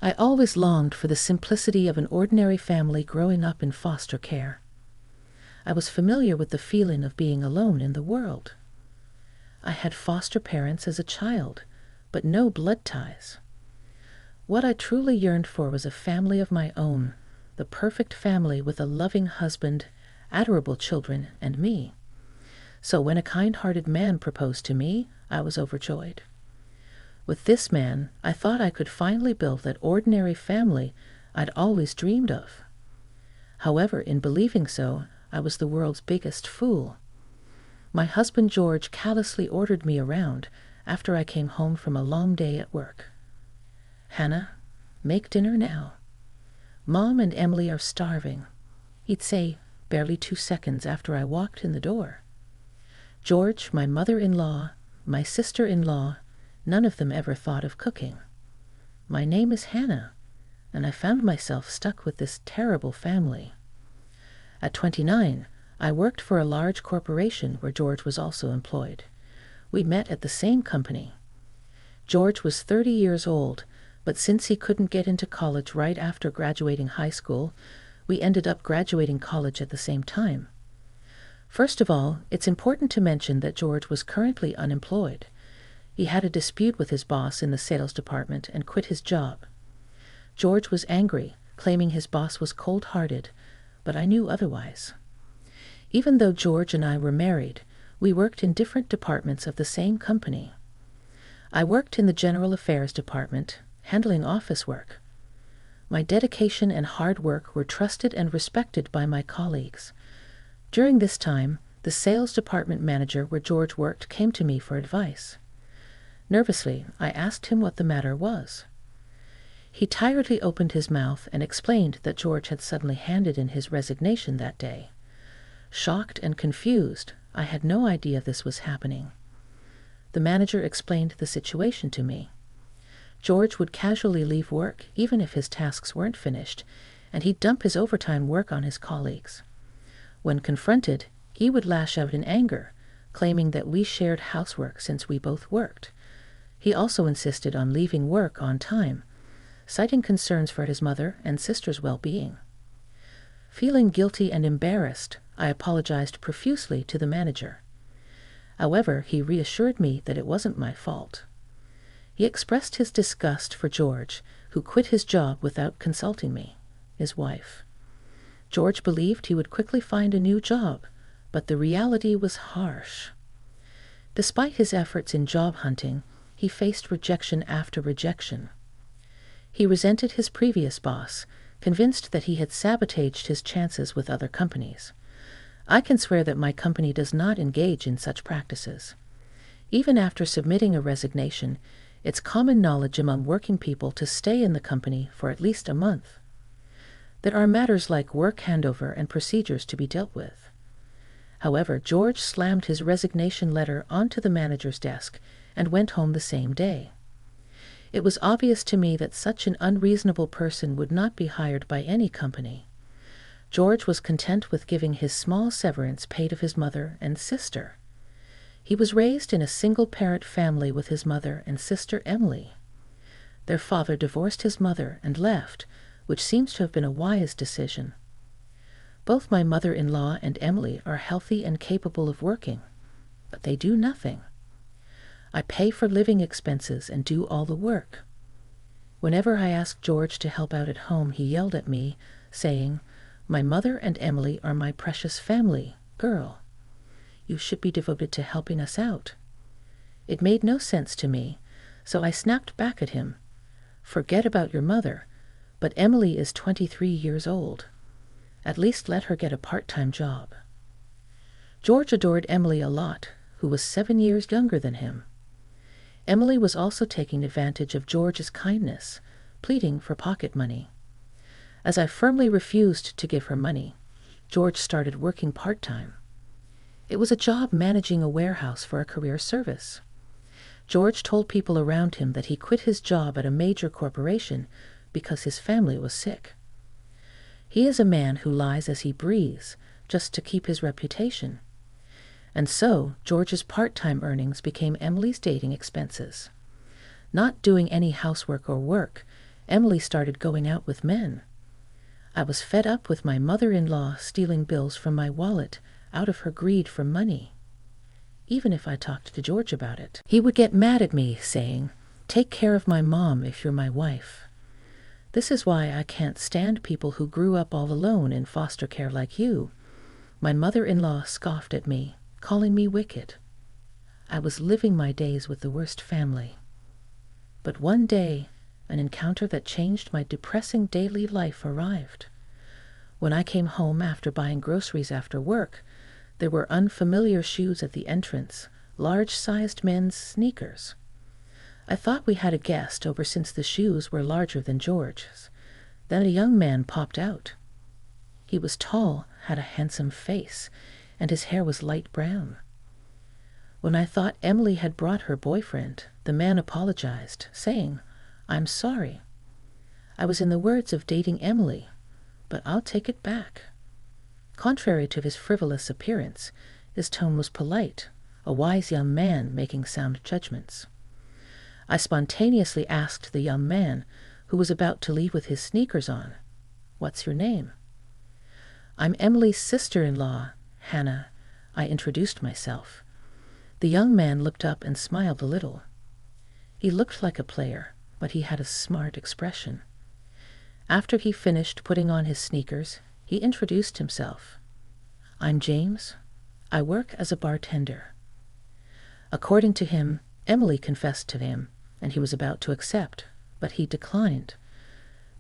I always longed for the simplicity of an ordinary family growing up in foster care. I was familiar with the feeling of being alone in the world. I had foster parents as a child, but no blood ties. What I truly yearned for was a family of my own, the perfect family with a loving husband, adorable children, and me. So when a kind-hearted man proposed to me, I was overjoyed. With this man, I thought I could finally build that ordinary family I'd always dreamed of. However, in believing so, I was the world's biggest fool. My husband George callously ordered me around after I came home from a long day at work. "Hannah, make dinner now. Mom and Emily are starving," he'd say barely 2 seconds after I walked in the door. George, my mother-in-law, my sister-in-law, none of them ever thought of cooking. My name is Hannah, and I found myself stuck with this terrible family. At 29, I worked for a large corporation where George was also employed. We met at the same company. George was 30 years old, but since he couldn't get into college right after graduating high school, we ended up graduating college at the same time. First of all, it's important to mention that George was currently unemployed. He had a dispute with his boss in the sales department and quit his job. George was angry, claiming his boss was cold-hearted, but I knew otherwise. Even though George and I were married, we worked in different departments of the same company. I worked in the general affairs department, handling office work. My dedication and hard work were trusted and respected by my colleagues. During this time, the sales department manager where George worked came to me for advice. Nervously, I asked him what the matter was. He tiredly opened his mouth and explained that George had suddenly handed in his resignation that day. Shocked and confused, I had no idea this was happening. The manager explained the situation to me. George would casually leave work even if his tasks weren't finished, and he'd dump his overtime work on his colleagues. When confronted, he would lash out in anger, claiming that we shared housework since we both worked. He also insisted on leaving work on time, citing concerns for his mother and sister's well-being. Feeling guilty and embarrassed, I apologized profusely to the manager. However, he reassured me that it wasn't my fault. He expressed his disgust for George, who quit his job without consulting me, his wife. George believed he would quickly find a new job, but the reality was harsh. Despite his efforts in job hunting, he faced rejection after rejection. He resented his previous boss, convinced that he had sabotaged his chances with other companies. I can swear that my company does not engage in such practices. Even after submitting a resignation, it's common knowledge among working people to stay in the company for at least a month. There are matters like work handover and procedures to be dealt with. However, George slammed his resignation letter onto the manager's desk and went home the same day. It was obvious to me that such an unreasonable person would not be hired by any company. George was content with giving his small severance paid of his mother and sister. He was raised in a single-parent family with his mother and sister Emily. Their father divorced his mother and left, which seems to have been a wise decision. Both my mother-in-law and Emily are healthy and capable of working, but they do nothing. I pay for living expenses and do all the work. Whenever I asked George to help out at home, he yelled at me, saying, "My mother and Emily are my precious family, girl. You should be devoted to helping us out." It made no sense to me, so I snapped back at him, "Forget about your mother, but Emily is 23 years old. At least let her get a part-time job." George adored Emily a lot, who was 7 years younger than him. Emily was also taking advantage of George's kindness, pleading for pocket money. As I firmly refused to give her money, George started working part-time. It was a job managing a warehouse for a career service. George told people around him that he quit his job at a major corporation because his family was sick. He is a man who lies as he breathes, just to keep his reputation. And so, George's part-time earnings became Emily's dating expenses. Not doing any housework or work, Emily started going out with men. I was fed up with my mother-in-law stealing bills from my wallet out of her greed for money. Even if I talked to George about it, he would get mad at me, saying, "Take care of my mom if you're my wife." This is why I can't stand people who grew up all alone in foster care like you. My mother-in-law scoffed at me, calling me wicked. I was living my days with the worst family. But one day, an encounter that changed my depressing daily life arrived. When I came home after buying groceries after work, there were unfamiliar shoes at the entrance, large-sized men's sneakers. I thought we had a guest over since the shoes were larger than George's. Then a young man popped out. He was tall, had a handsome face, and his hair was light brown. When I thought Emily had brought her boyfriend, the man apologized, saying, "I'm sorry. I was in the words of dating Emily, but I'll take it back." Contrary to his frivolous appearance, his tone was polite, a wise young man making sound judgments. I spontaneously asked the young man, who was about to leave with his sneakers on, "What's your name?" "I'm Emily's sister-in-law, Hannah," I introduced myself. The young man looked up and smiled a little. He looked like a player, but he had a smart expression. After he finished putting on his sneakers, he introduced himself. "I'm James. I work as a bartender." According to him, Emily confessed to him, and he was about to accept, but he declined.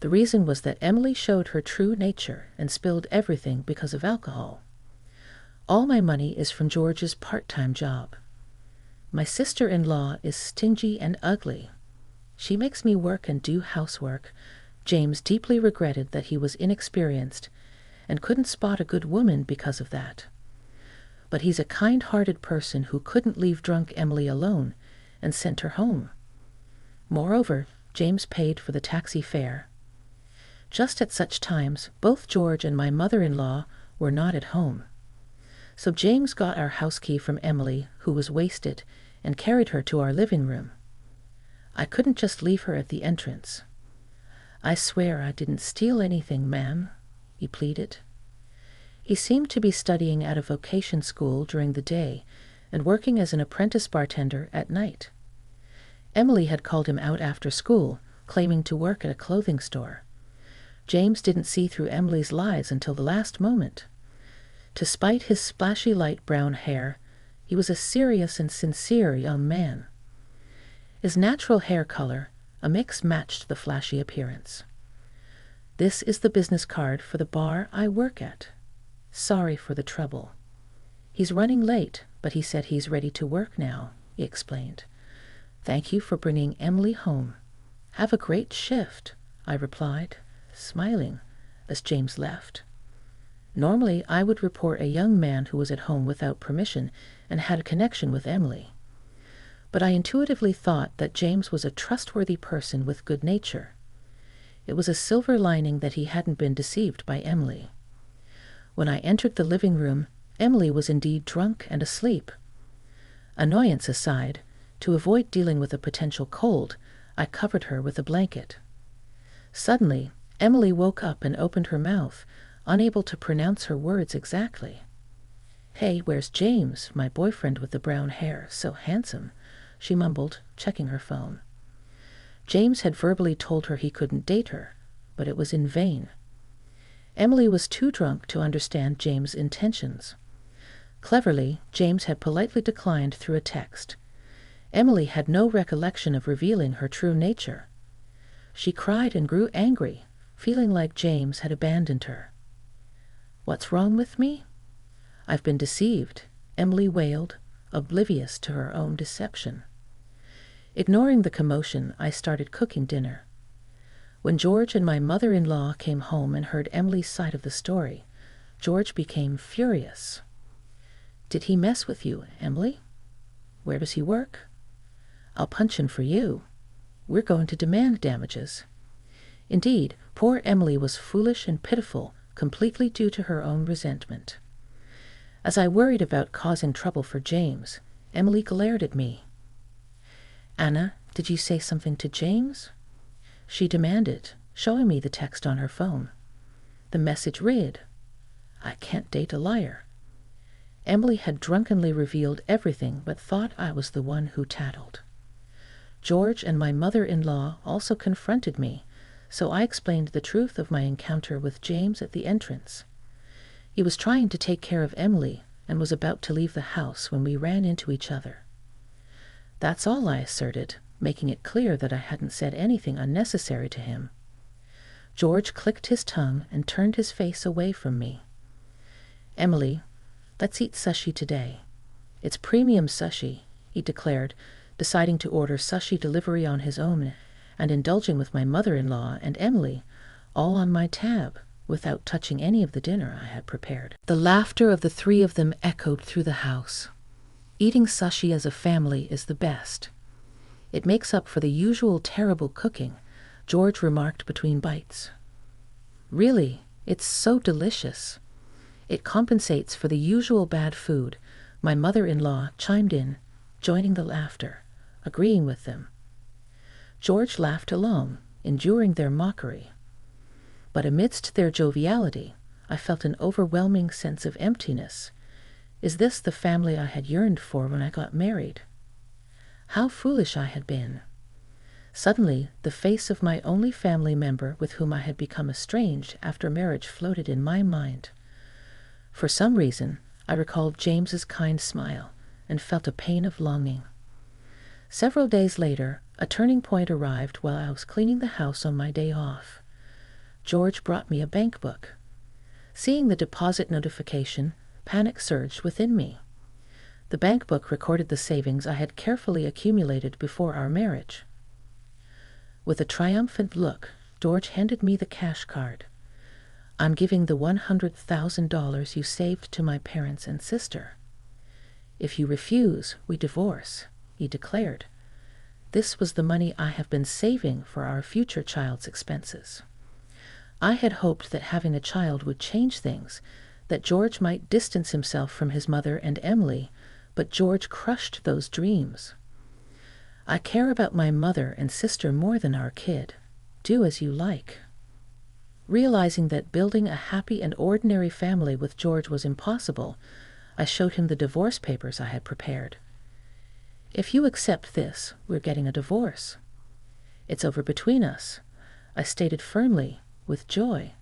The reason was that Emily showed her true nature and spilled everything because of alcohol. "All my money is from George's part-time job. My sister-in-law is stingy and ugly. She makes me work and do housework." James deeply regretted that he was inexperienced and couldn't spot a good woman because of that. But he's a kind-hearted person who couldn't leave drunk Emily alone and sent her home. Moreover, James paid for the taxi fare. Just at such times, both George and my mother-in-law were not at home. So James got our house key from Emily, who was wasted, and carried her to our living room. I couldn't just leave her at the entrance. "I swear I didn't steal anything, ma'am," he pleaded. He seemed to be studying at a vocation school during the day and working as an apprentice bartender at night. Emily had called him out after school, claiming to work at a clothing store. James didn't see through Emily's lies until the last moment. Despite his splashy light brown hair, he was a serious and sincere young man. His natural hair color, a mix, matched the flashy appearance. "This is the business card for the bar I work at. Sorry for the trouble. He's running late, but he said he's ready to work now," he explained. "Thank you for bringing Emily home. Have a great shift," I replied, smiling, as James left. Normally, I would report a young man who was at home without permission and had a connection with Emily. But I intuitively thought that James was a trustworthy person with good nature. It was a silver lining that he hadn't been deceived by Emily. When I entered the living room, Emily was indeed drunk and asleep. Annoyance aside, to avoid dealing with a potential cold, I covered her with a blanket. Suddenly, Emily woke up and opened her mouth, unable to pronounce her words exactly. "Hey, where's James, my boyfriend with the brown hair, so handsome?" she mumbled, checking her phone. James had verbally told her he couldn't date her, but it was in vain. Emily was too drunk to understand James' intentions. Cleverly, James had politely declined through a text. Emily had no recollection of revealing her true nature. She cried and grew angry, feeling like James had abandoned her. "What's wrong with me? I've been deceived," Emily wailed, oblivious to her own deception. Ignoring the commotion, I started cooking dinner. When George and my mother-in-law came home and heard Emily's side of the story, George became furious. "Did he mess with you, Emily? Where does he work? I'll punch him for you. We're going to demand damages." Indeed, poor Emily was foolish and pitiful, completely due to her own resentment. As I worried about causing trouble for James, Emily glared at me. "Anna, did you say something to James?" she demanded, showing me the text on her phone. The message read, "I can't date a liar." Emily had drunkenly revealed everything but thought I was the one who tattled. George and my mother-in-law also confronted me, so I explained the truth of my encounter with James at the entrance. He was trying to take care of Emily and was about to leave the house when we ran into each other. That's all, I asserted, making it clear that I hadn't said anything unnecessary to him. George clicked his tongue and turned his face away from me. "Emily, let's eat sushi today. It's premium sushi," he declared, deciding to order sushi delivery on his own and indulging with my mother-in-law and Emily, all on my tab, without touching any of the dinner I had prepared. The laughter of the three of them echoed through the house. Eating sushi as a family is the best. It makes up for the usual terrible cooking, George remarked between bites. "Really, it's so delicious. It compensates for the usual bad food," my mother-in-law chimed in, joining the laughter, agreeing with them. George laughed along, enduring their mockery. But amidst their joviality, I felt an overwhelming sense of emptiness. Is this the family I had yearned for when I got married? How foolish I had been. Suddenly, the face of my only family member with whom I had become estranged after marriage floated in my mind. For some reason, I recalled James's kind smile and felt a pain of longing. Several days later, a turning point arrived while I was cleaning the house on my day off. George brought me a bank book. Seeing the deposit notification, panic surged within me. The bank book recorded the savings I had carefully accumulated before our marriage. With a triumphant look, George handed me the cash card. "I'm giving the $100,000 you saved to my parents and sister. If you refuse, we divorce," he declared. "This was the money I have been saving for our future child's expenses." I had hoped that having a child would change things, that George might distance himself from his mother and Emily, but George crushed those dreams. "I care about my mother and sister more than our kid. Do as you like." Realizing that building a happy and ordinary family with George was impossible, I showed him the divorce papers I had prepared. "If you accept this, we're getting a divorce. It's over between us," I stated firmly, with joy.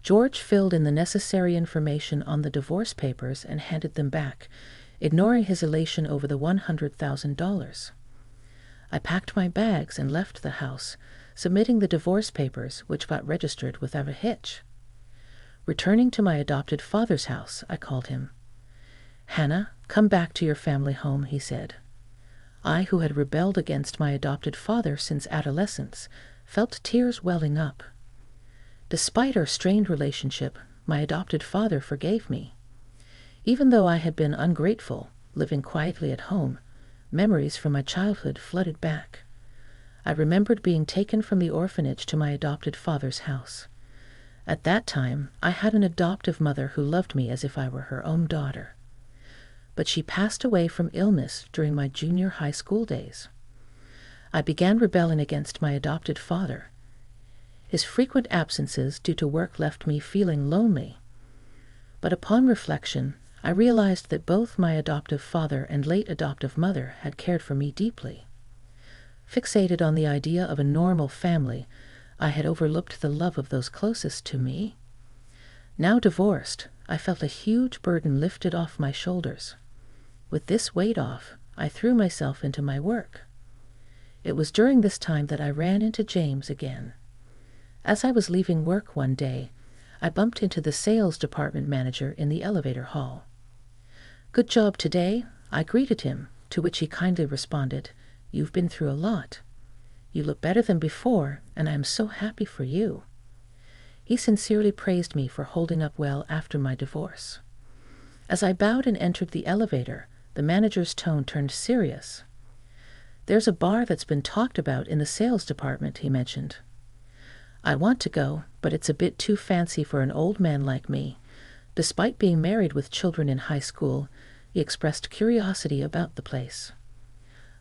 George filled in the necessary information on the divorce papers and handed them back, ignoring his elation over the $100,000. I packed my bags and left the house, submitting the divorce papers, which got registered without a hitch. Returning to my adopted father's house, I called him. "Hannah, come back to your family home," he said. I, who had rebelled against my adopted father since adolescence, felt tears welling up. Despite our strained relationship, my adopted father forgave me. Even though I had been ungrateful, living quietly at home, memories from my childhood flooded back. I remembered being taken from the orphanage to my adopted father's house. At that time, I had an adoptive mother who loved me as if I were her own daughter. But she passed away from illness during my junior high school days. I began rebelling against my adopted father. His frequent absences due to work left me feeling lonely. But upon reflection, I realized that both my adoptive father and late adoptive mother had cared for me deeply. Fixated on the idea of a normal family, I had overlooked the love of those closest to me. Now divorced, I felt a huge burden lifted off my shoulders. With this weight off, I threw myself into my work. It was during this time that I ran into James again. As I was leaving work one day, I bumped into the sales department manager in the elevator hall. "Good job today," I greeted him, to which he kindly responded, "You've been through a lot. You look better than before, and I am so happy for you." He sincerely praised me for holding up well after my divorce. As I bowed and entered the elevator, the manager's tone turned serious. "There's a bar that's been talked about in the sales department," he mentioned. "I want to go, but it's a bit too fancy for an old man like me." Despite being married with children in high school, he expressed curiosity about the place.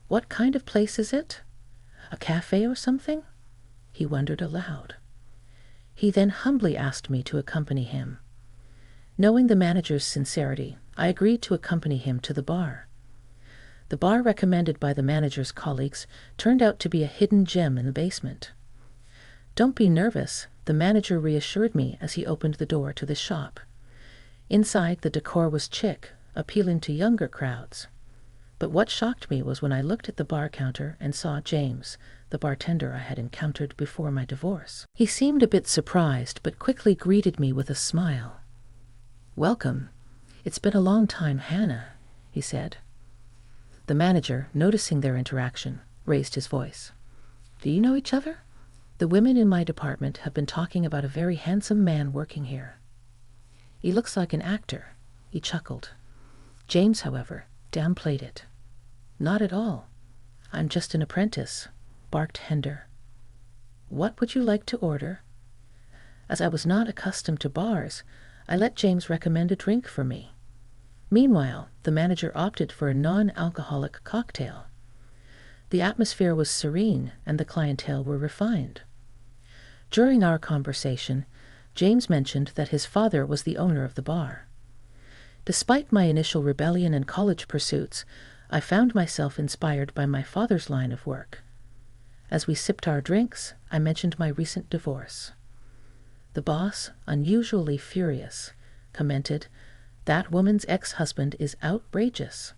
"What kind of place is it? A cafe or something?" he wondered aloud. He then humbly asked me to accompany him. Knowing the manager's sincerity, I agreed to accompany him to the bar. The bar recommended by the manager's colleagues turned out to be a hidden gem in the basement. "Don't be nervous," the manager reassured me as he opened the door to the shop. Inside, the decor was chic, appealing to younger crowds. But what shocked me was when I looked at the bar counter and saw James, the bartender I had encountered before my divorce. He seemed a bit surprised, but quickly greeted me with a smile. "Welcome. It's been a long time, Hannah," he said. The manager, noticing their interaction, raised his voice. "Do you know each other? The women in my department have been talking about a very handsome man working here. He looks like an actor," he chuckled. James, however, downplayed it. "Not at all. I'm just an apprentice," barked Hender. "What would you like to order?" As I was not accustomed to bars, I let James recommend a drink for me. Meanwhile, the manager opted for a non-alcoholic cocktail. The atmosphere was serene and the clientele were refined. During our conversation, James mentioned that his father was the owner of the bar. Despite my initial rebellion and college pursuits, I found myself inspired by my father's line of work. As we sipped our drinks, I mentioned my recent divorce. The boss, unusually furious, commented, "That woman's ex-husband is outrageous."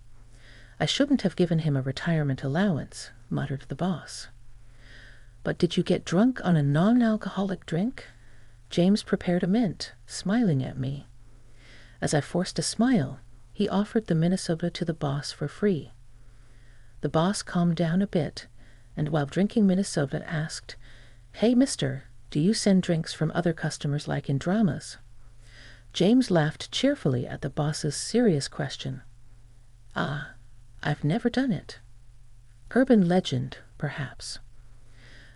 "I shouldn't have given him a retirement allowance," muttered the boss. "But did you get drunk on a non-alcoholic drink?" James prepared a mint, smiling at me. As I forced a smile, he offered the Minnesota to the boss for free. The boss calmed down a bit, and while drinking Minnesota asked, "Hey, mister, do you send drinks from other customers like in dramas?" James laughed cheerfully at the boss's serious question. "Ah, I've never done it." Urban legend, perhaps.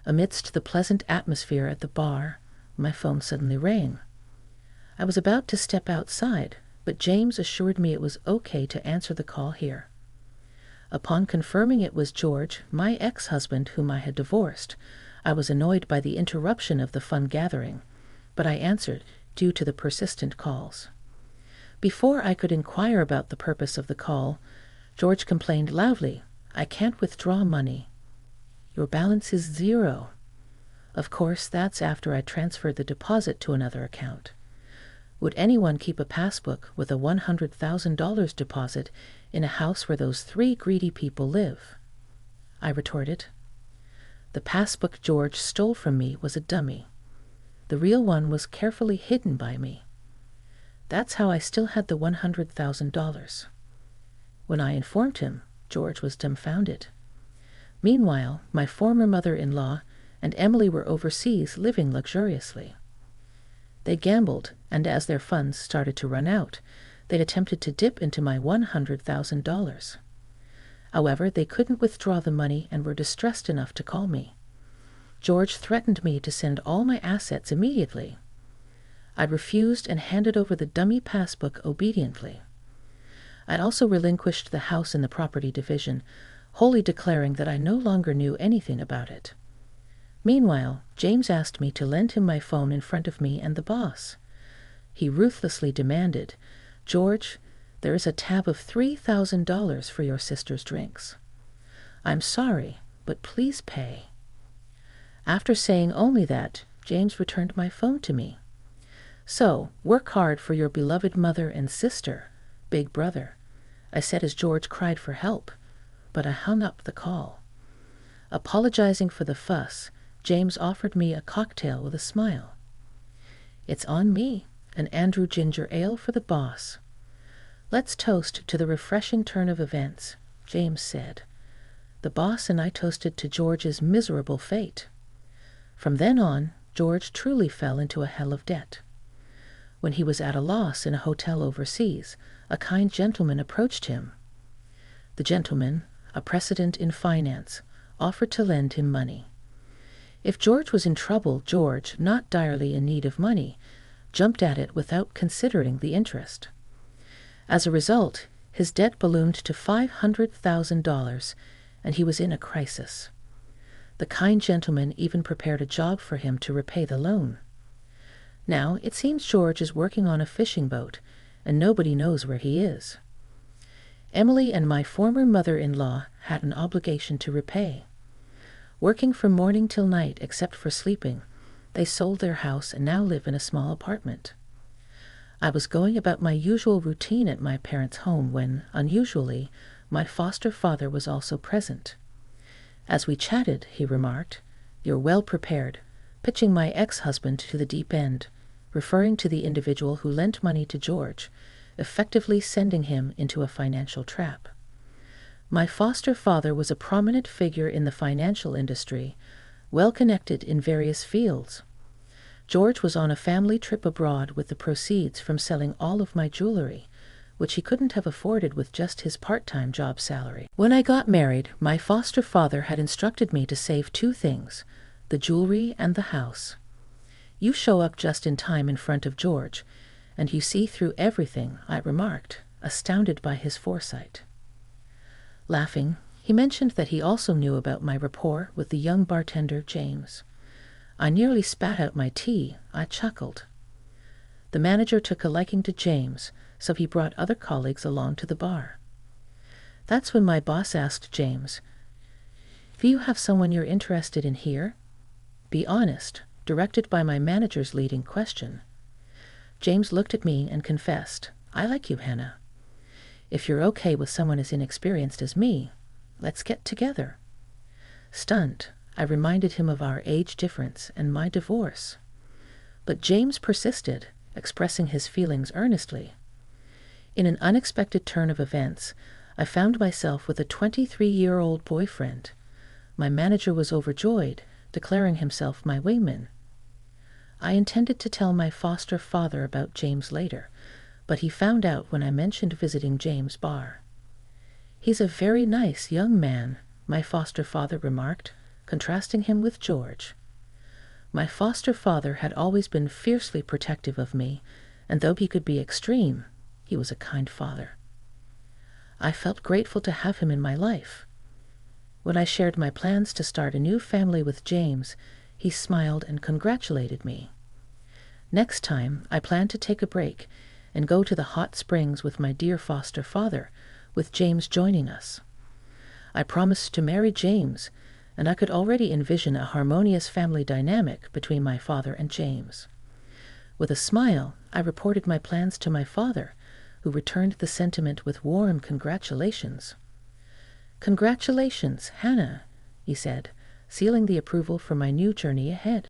Amidst the pleasant atmosphere at the bar, my phone suddenly rang. I was about to step outside, but James assured me it was okay to answer the call here. Upon confirming it was George, my ex-husband whom I had divorced, I was annoyed by the interruption of the fun gathering, but I answered due to the persistent calls. Before I could inquire about the purpose of the call, George complained loudly, "I can't withdraw money." "Your balance is zero." Of course, that's after I transferred the deposit to another account. Would anyone keep a passbook with a $100,000 deposit in a house where those 3 greedy people live? I retorted. The passbook George stole from me was a dummy. The real one was carefully hidden by me. That's how I still had the $100,000. When I informed him, George was dumbfounded. Meanwhile, my former mother-in-law and Emily were overseas living luxuriously. They gambled, and as their funds started to run out, they'd attempted to dip into my $100,000. However, they couldn't withdraw the money and were distressed enough to call me. George threatened me to send all my assets immediately. I refused and handed over the dummy passbook obediently. I'd also relinquished the house in the property division, wholly declaring that I no longer knew anything about it. Meanwhile, James asked me to lend him my phone in front of me and the boss. He ruthlessly demanded, "George, there is a tab of $3,000 for your sister's drinks. I'm sorry, but please pay." After saying only that, James returned my phone to me. "So, work hard for your beloved mother and sister, big brother," I said as George cried for help, but I hung up the call. Apologizing for the fuss, James offered me a cocktail with a smile. "It's on me, an Andrew ginger ale for the boss." "Let's toast to the refreshing turn of events," James said. The boss and I toasted to George's miserable fate. From then on, George truly fell into a hell of debt. When he was at a loss in a hotel overseas, a kind gentleman approached him. The gentleman, a precedent in finance, offered to lend him money. If George was in trouble, George, not direly in need of money, jumped at it without considering the interest. As a result, his debt ballooned to $500,000, and he was in a crisis. The kind gentleman even prepared a job for him to repay the loan. Now, it seems George is working on a fishing boat, and nobody knows where he is. Emily and my former mother-in-law had an obligation to repay. Working from morning till night except for sleeping, they sold their house and now live in a small apartment. I was going about my usual routine at my parents' home when, unusually, my foster father was also present. As we chatted, he remarked, "You're well prepared," pitching my ex-husband to the deep end, referring to the individual who lent money to George, effectively sending him into a financial trap. My foster father was a prominent figure in the financial industry, well connected in various fields. George was on a family trip abroad with the proceeds from selling all of my jewelry, which he couldn't have afforded with just his part-time job salary. When I got married, my foster father had instructed me to save two things, the jewelry and the house. "You show up just in time in front of George, and you see through everything," I remarked, astounded by his foresight. Laughing, he mentioned that he also knew about my rapport with the young bartender, James. I nearly spat out my tea. I chuckled. The manager took a liking to James, so he brought other colleagues along to the bar. That's when my boss asked James, "Do you have someone you're interested in here?" "Be honest," directed by my manager's leading question. James looked at me and confessed, "I like you, Hannah. If you're okay with someone as inexperienced as me, let's get together." Stunned, I reminded him of our age difference and my divorce. But James persisted, expressing his feelings earnestly. In an unexpected turn of events, I found myself with a 23-year-old boyfriend. My manager was overjoyed, declaring himself my wingman. I intended to tell my foster father about James later, but he found out when I mentioned visiting James' bar. "He's a very nice young man," my foster father remarked, contrasting him with George. My foster father had always been fiercely protective of me, and though he could be extreme, he was a kind father. I felt grateful to have him in my life. When I shared my plans to start a new family with James, he smiled and congratulated me. Next time, I plan to take a break and go to the hot springs with my dear foster father, with James joining us. I promised to marry James, and I could already envision a harmonious family dynamic between my father and James. With a smile, I reported my plans to my father, who returned the sentiment with warm congratulations. "Congratulations, Hannah," he said, sealing the approval for my new journey ahead.